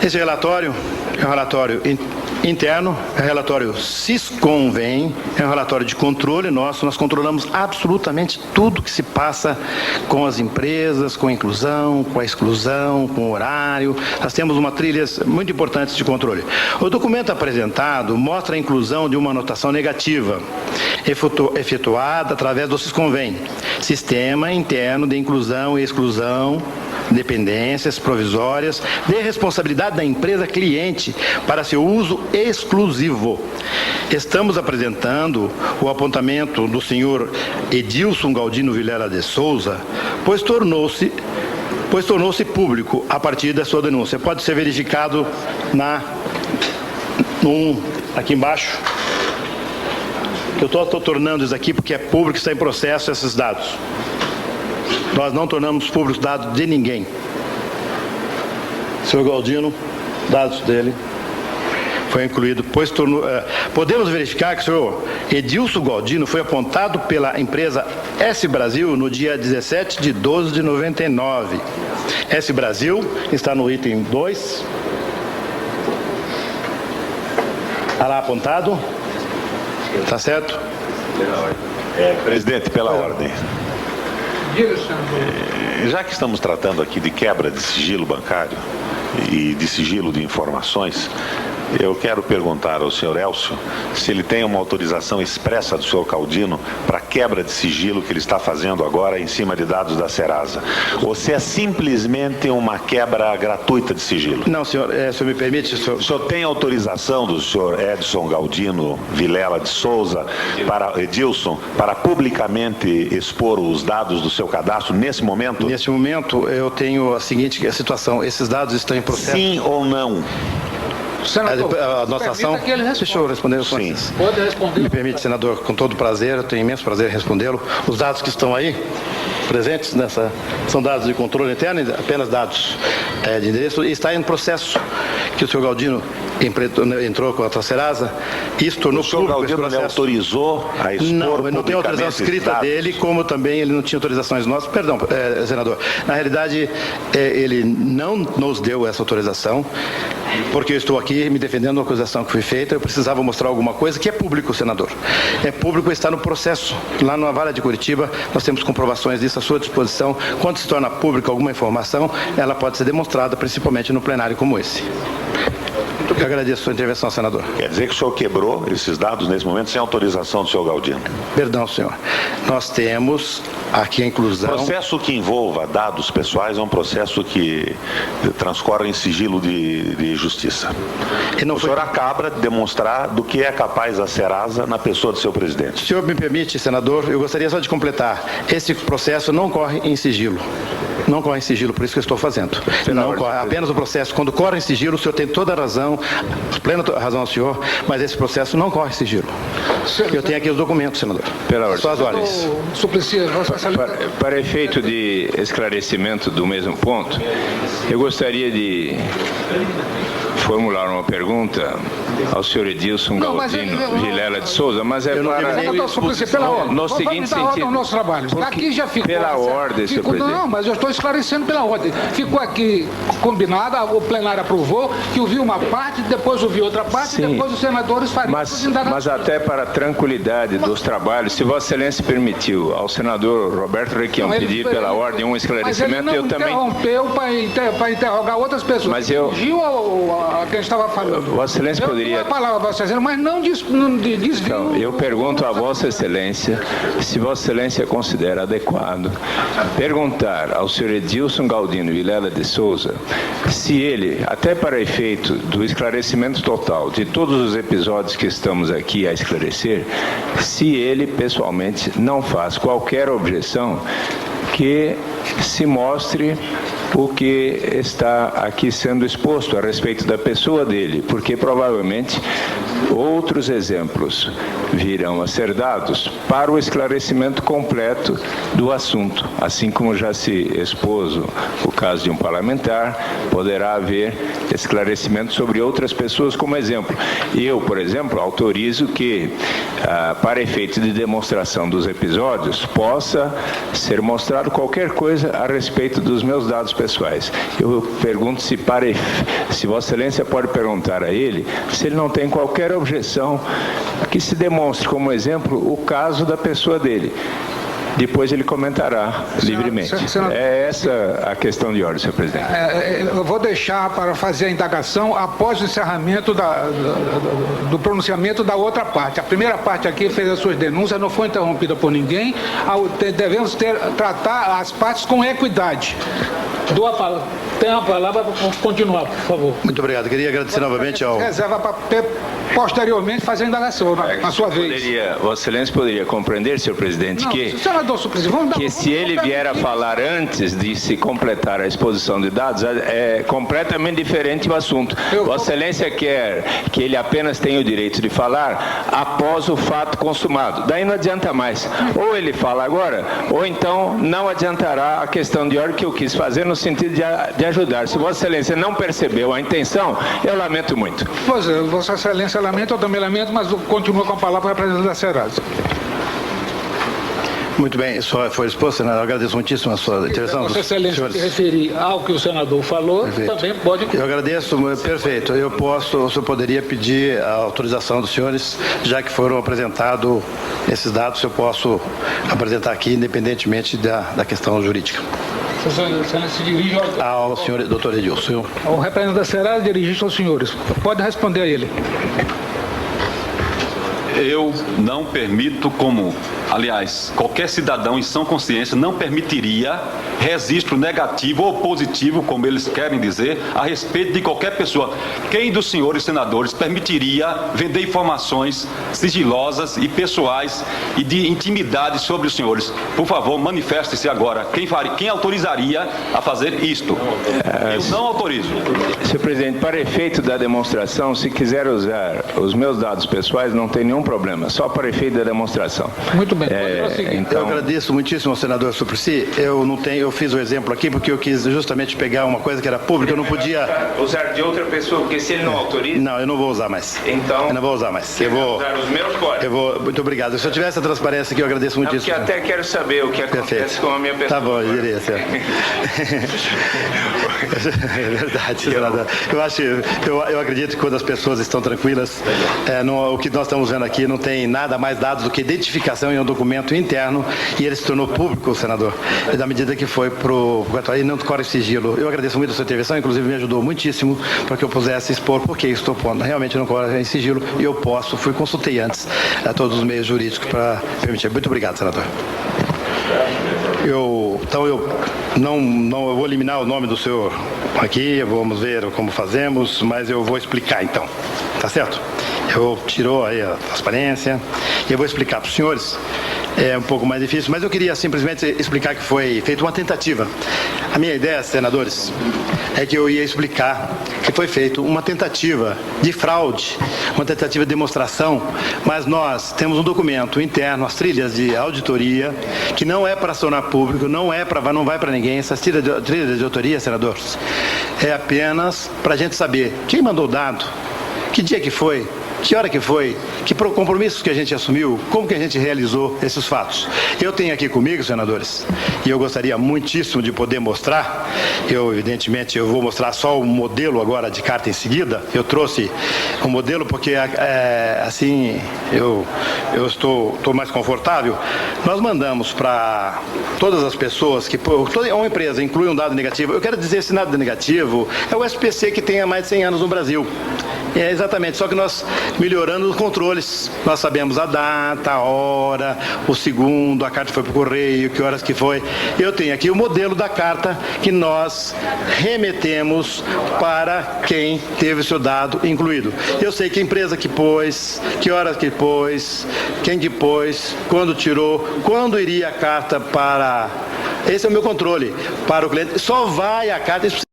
Esse relatório é um relatório interno, é um relatório Sisconvém, é um relatório de controle nosso. Nós controlamos absolutamente tudo que se passa com as empresas, com a inclusão, com a exclusão, com o horário. Nós temos uma trilha muito importante de controle. O documento apresentado mostra a inclusão de uma anotação negativa, efetuada através do Sisconvém, Sistema Interno de Inclusão e Exclusão, dependências provisórias de responsabilidade da empresa cliente para seu uso exclusivo. Estamos apresentando o apontamento do senhor Edilson Galdino Vilela de Souza, pois tornou-se público a partir da sua denúncia. Pode ser verificado aqui embaixo. Eu estou tornando isso aqui porque é público, está em processo esses dados. Nós não tornamos públicos dados de ninguém. Senhor Galdino, dados dele foi incluído, pois podemos verificar que o senhor Edilson Galdino foi apontado pela empresa S Brasil no dia 17 de 12 de 99. S Brasil está no item 2. Está lá apontado? Está certo? Presidente, pela ordem. Já que estamos tratando aqui de quebra de sigilo bancário e de sigilo de informações, eu quero perguntar ao senhor Elcio se ele tem uma autorização expressa do senhor Galdino para a quebra de sigilo que ele está fazendo agora em cima de dados da Serasa. Ou se é simplesmente uma quebra gratuita de sigilo? Não, senhor, se me permite... O senhor tem autorização do senhor Edson Galdino Vilela de Souza, para Edilson, para publicamente expor os dados do seu cadastro nesse momento? Nesse momento, eu tenho a seguinte situação. Esses dados estão em processo... Sim ou não? Senador, a nossa ação... Deixa eu responder. Sim. Pode responder. Me permite, senador, com todo prazer, eu tenho imenso prazer em respondê-lo. Os dados que estão aí, presentes nessa... São dados de controle interno, apenas dados de endereço, e está em processo que o senhor Galdino entrou contra a Serasa. Isso tornou público esse processo. O senhor Galdino autorizou a expor Não, não tem autorização escrita dele, como também ele não tinha autorizações nossas. Perdão, senador. Na realidade, ele não nos deu essa autorização, porque eu estou aqui me defendendo da acusação que foi feita. Eu precisava mostrar alguma coisa que é público, senador. É público, está no processo. Lá na Vara de Curitiba, nós temos comprovações disso à sua disposição. Quando se torna pública alguma informação, ela pode ser demonstrada, principalmente no plenário como esse. Eu agradeço a sua intervenção, senador. Quer dizer que o senhor quebrou esses dados nesse momento sem autorização do senhor Galdino? Perdão, senhor. Nós temos aqui a inclusão... O processo que envolva dados pessoais é um processo que transcorre em sigilo de justiça. O senhor acaba de demonstrar do que é capaz a Serasa na pessoa do seu presidente. Se o senhor me permite, senador, eu gostaria só de completar. Esse processo não corre em sigilo. Não corre em sigilo, por isso que eu estou fazendo. Não corre, apenas o processo. Quando corre em sigilo, o senhor tem toda a razão, plena razão ao senhor, mas esse processo não corre em sigilo. Eu tenho aqui os documentos, senador. Pela ordem. Só as ordens. Para efeito de esclarecimento do mesmo ponto, eu gostaria de formular uma pergunta ao senhor Edilson Galdino Vilela de Souza, mas é para... No seguinte sentido... nosso trabalho. Aqui já ficou... Pela ordem, senhor presidente. Não, mas eu estou esclarecendo pela ordem. Ficou aqui combinado, o plenário aprovou, que ouviu uma parte, depois ouviu outra parte, Sim. Depois os senadores fariam... Mas até para a tranquilidade dos trabalhos, se Vossa Excelência permitiu ao senador Roberto Requião pedir pela ordem um esclarecimento, eu também... Mas ele não interrompeu para interrogar outras pessoas. Mas eu... Fugiu a quem estava falando. Vossa Excelência poderia... A palavra, Vossa Excelência, mas não desviou. Então, eu pergunto a Vossa Excelência se Vossa Excelência considera adequado perguntar ao senhor Edilson Galdino Vilela de Souza se ele, até para efeito do esclarecimento total de todos os episódios que estamos aqui a esclarecer, se ele pessoalmente não faz qualquer objeção que se mostre o que está aqui sendo exposto a respeito da pessoa dele, porque provavelmente outros exemplos virão a ser dados para o esclarecimento completo do assunto. Assim como já se expôs o caso de um parlamentar, poderá haver esclarecimento sobre outras pessoas como exemplo. Eu, por exemplo, autorizo que, para efeito de demonstração dos episódios, possa ser mostrado qualquer coisa a respeito dos meus dados pessoais. Eu pergunto se se Vossa Excelência pode perguntar a ele se ele não tem qualquer objeção que se demonstre como exemplo o caso da pessoa dele. Depois ele comentará livremente. É essa a questão de ordem, senhor presidente. Eu vou deixar para fazer a indagação após o encerramento do pronunciamento da outra parte. A primeira parte aqui fez as suas denúncias, não foi interrompida por ninguém. Devemos tratar as partes com equidade. Dou a palavra. Tem a palavra para continuar, por favor. Muito obrigado. Queria agradecer novamente ao... Reserva para posteriormente fazer a indagação, na sua vez. Vossa Excelência poderia compreender, senhor presidente, Não, que se ele vier a falar antes de se completar a exposição de dados, é completamente diferente o assunto. Vossa Excelência quer que ele apenas tenha o direito de falar após o fato consumado. Daí não adianta mais. Ou ele fala agora, ou então não adiantará a questão de ordem que eu quis fazer no sentido de ajudar. Se Vossa Excelência não percebeu a intenção, eu lamento muito. Pois é, Vossa Excelência lamenta, eu também lamento, mas continua com a palavra para o representante da Serasa. Muito bem, só foi exposto, senador. Eu agradeço muitíssimo a sua intervenção. Vossa Excelência se referir ao que o senador falou, perfeito. Também pode... Eu agradeço, perfeito. O senhor poderia pedir a autorização dos senhores, já que foram apresentados esses dados, eu posso apresentar aqui, independentemente da questão jurídica. Vossa Excelência se dirige ao senhor doutor Edilson. O representante da Serasa dirige-se aos senhores. Pode responder a ele. Eu não permito aliás, qualquer cidadão em sã consciência não permitiria registro negativo ou positivo, como eles querem dizer, a respeito de qualquer pessoa. Quem dos senhores senadores permitiria vender informações sigilosas e pessoais e de intimidade sobre os senhores? Por favor, manifeste-se agora. Quem autorizaria a fazer isto? Eu não autorizo. Senhor presidente, para efeito da demonstração, se quiser usar os meus dados pessoais, não tem nenhum problema, só para efeito da demonstração. Muito bem, então... Eu agradeço muitíssimo ao senador Suplicy. Eu fiz o exemplo aqui porque eu quis justamente pegar uma coisa que era pública, eu não podia... Usar de outra pessoa, porque se ele não autoriza... Não, eu não vou usar mais. Então... Eu não vou usar mais. Eu vou usar os meus códigos. Muito obrigado. Se eu tivesse a transparência aqui, eu agradeço muitíssimo. Porque até quero saber o que acontece com a minha pessoa. Tá bom, eu diria, senhor. É verdade, senador. Eu acredito que quando as pessoas estão tranquilas, o que nós estamos vendo aqui não tem nada mais dados do que identificação em um documento interno e ele se tornou público, senador, da medida que foi e não corre sigilo. Eu agradeço muito a sua intervenção, inclusive me ajudou muitíssimo para que eu pudesse expor porque estou pondo. Realmente não corre em sigilo e eu consultei antes a todos os meios jurídicos para permitir. Muito obrigado, senador. Eu vou eliminar o nome do senhor aqui, vamos ver como fazemos, mas eu vou explicar então, tá certo? Tirou aí a transparência e eu vou explicar para os senhores. É um pouco mais difícil, mas eu queria simplesmente explicar que foi feita uma tentativa. A minha ideia, senadores, é que eu ia explicar que foi feita uma tentativa de fraude, uma tentativa de demonstração, mas nós temos um documento interno, as trilhas de auditoria, que não é para acionar público, não vai para ninguém. Essas trilhas de auditoria, senadores, é apenas para a gente saber quem mandou o dado, que dia que foi, que hora que foi, que compromissos que a gente assumiu, como que a gente realizou esses fatos. Eu tenho aqui comigo, senadores, e eu gostaria muitíssimo de poder mostrar, evidentemente, eu vou mostrar só o modelo agora de carta em seguida. Eu trouxe o modelo porque, assim, eu estou mais confortável. Nós mandamos para todas as pessoas toda uma empresa inclui um dado negativo. Eu quero dizer, esse dado negativo é o SPC que tem há mais de 100 anos no Brasil. Exatamente, só que nós melhorando os controles, nós sabemos a data, a hora, o segundo, a carta foi para o correio, que horas que foi. Eu tenho aqui o modelo da carta que nós remetemos para quem teve o seu dado incluído. Eu sei que empresa que pôs, que horas que pôs, quem que pôs, quando tirou, quando iria a carta para... Esse é o meu controle para o cliente. Só vai a carta, isso